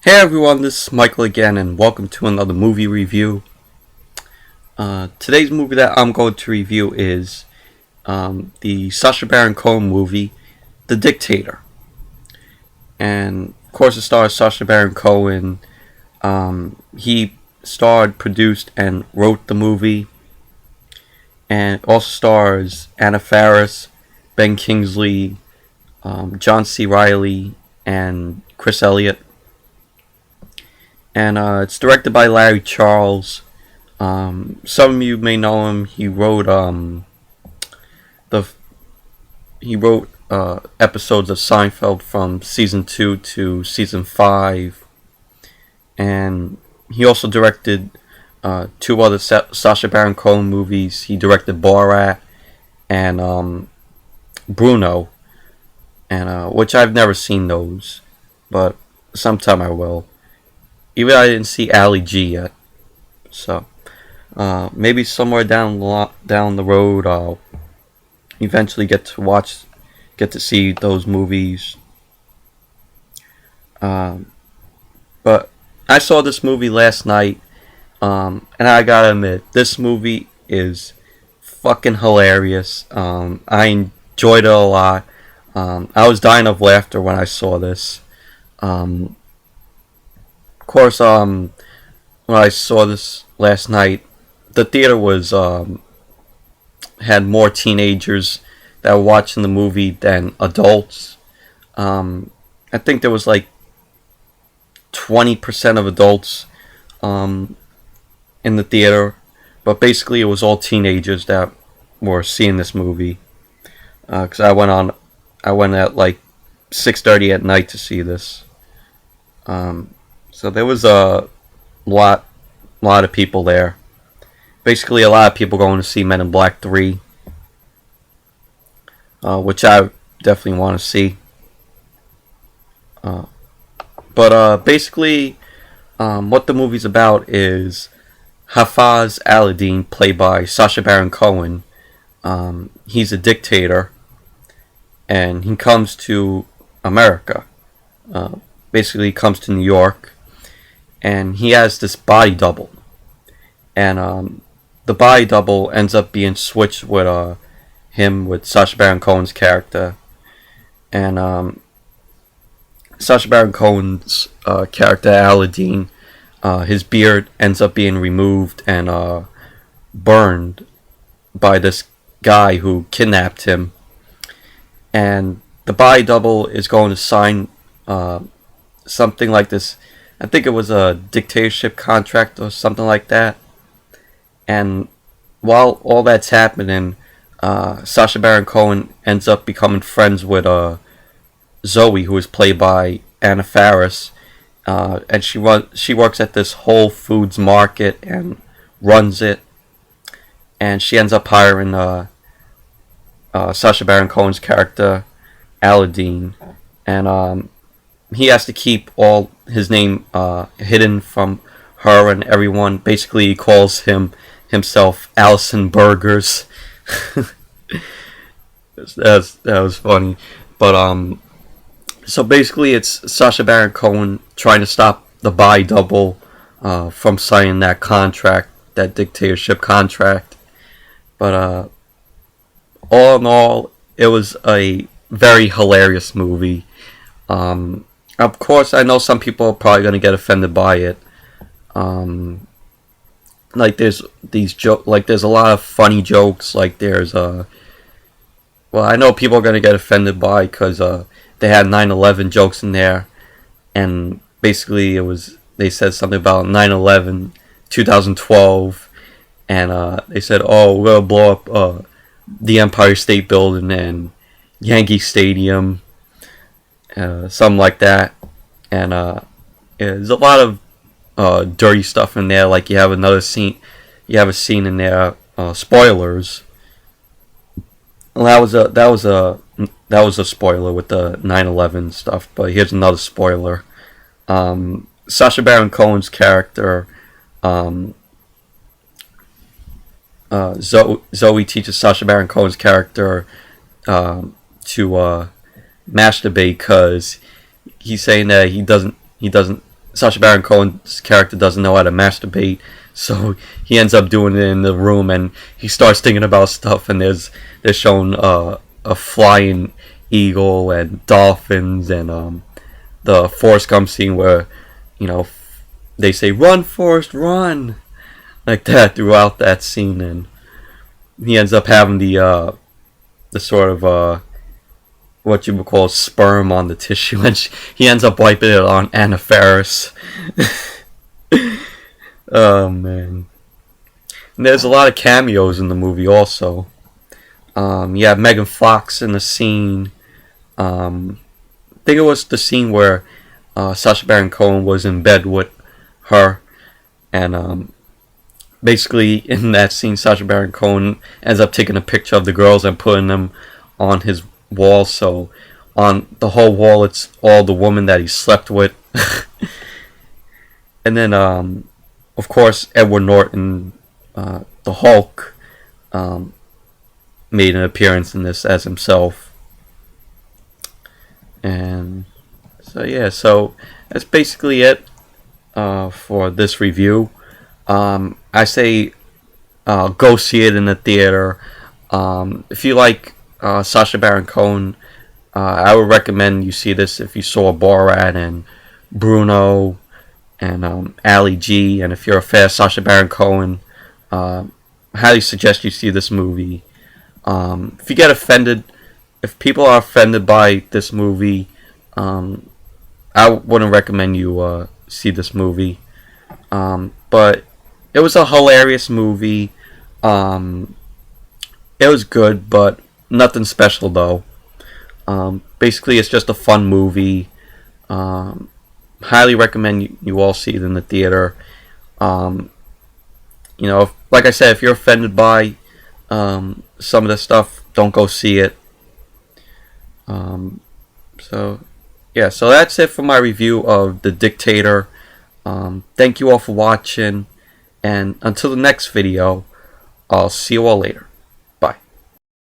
Hey everyone, this is Michael again, and welcome to another movie review. Today's movie that I'm going to review is the Sacha Baron Cohen movie, The Dictator. And of course, it stars Sacha Baron Cohen. He starred, produced, and wrote the movie. And it also stars Anna Faris, Ben Kingsley, John C. Reilly, and Chris Elliott. And it's directed by Larry Charles. Some of you may know him. He wrote episodes of Seinfeld from season 2 to season 5, and he also directed two other Sacha Baron Cohen movies. He directed Borat and Bruno, and which I've never seen those, but sometime I will. Even I didn't see Ali G yet, so maybe somewhere down the road I'll eventually get to see those movies. But I saw this movie last night, and I gotta admit, this movie is fucking hilarious. I enjoyed it a lot. I was dying of laughter when I saw this. Of course, when I saw this last night, the theater was had more teenagers that were watching the movie than adults. I think there was like 20% of adults in the theater, but basically it was all teenagers that were seeing this movie. Because I went at like 6:30 at night to see this. So there was a lot of people there. Basically, a lot of people going to see Men in Black 3, which I definitely want to see. But basically, what the movie's about is Hafez Aladdin, played by Sacha Baron Cohen. He's a dictator, and he comes to America. Basically, he comes to New York. And he has this body double, and the body double ends up being switched with with Sacha Baron Cohen's character, and Sacha Baron Cohen's character Aladdin, his beard ends up being removed and burned by this guy who kidnapped him, and the body double is going to sign something like this. I think it was a dictatorship contract or something like that. And while all that's happening, Sacha Baron Cohen ends up becoming friends with Zoe, who is played by Anna Faris, and she works at this Whole Foods market and runs it. And she ends up hiring Sacha Baron Cohen's character Aladdin, and he has to keep all his name hidden from her and everyone. Basically, he calls himself Allison Burgers. that was funny. But so basically, it's Sacha Baron Cohen trying to stop the body double from signing that contract, that dictatorship contract. But all in all, it was a very hilarious movie. Of course, I know some people are probably going to get offended by it. Like there's there's a lot of funny jokes. Like well, I know people are going to get offended by because they had 9/11 jokes in there, and basically they said something about 9/11 2012, and they said, "Oh, we're gonna blow up the Empire State Building and Yankee Stadium." Something like that, and there's a lot of dirty stuff in there. Like you have a scene in there. Spoilers. Well, that was a spoiler with the 9/11 stuff. But here's another spoiler. Sacha Baron Cohen's character, Zoe teaches Sacha Baron Cohen's character to masturbate because he's saying that he doesn't Sacha Baron Cohen's character doesn't know how to masturbate, so he ends up doing it in the room, and he starts thinking about stuff. And they're shown a flying eagle and dolphins, and the Forrest Gump scene where, you know, they say "Run, Forrest, run," like that throughout that scene, and he ends up having the sort of what you would call sperm on the tissue, and he ends up wiping it on Anna Faris. Oh man! And there's a lot of cameos in the movie also. You have Megan Fox in the scene. I think it was the scene where Sacha Baron Cohen was in bed with her, and basically in that scene, Sacha Baron Cohen ends up taking a picture of the girls and putting them on his wall. So on the whole wall, it's all the women that he slept with. And then, of course, Edward Norton, the Hulk, made an appearance in this as himself. And so yeah, so that's basically it for this review. I say go see it in the theater. If you like Sacha Baron Cohen, I would recommend you see this if you saw Borat and Bruno and Ali G. And if you're a fan of Sacha Baron Cohen, I highly suggest you see this movie. If you get offended, if people are offended by this movie, I wouldn't recommend you see this movie. But it was a hilarious movie. It was good, but nothing special though. Basically, it's just a fun movie. Highly recommend you all see it in the theater. You know, like I said, if you're offended by some of the stuff, don't go see it. So yeah, so that's it for my review of The Dictator. Thank you all for watching, and until the next video, I'll see you all later.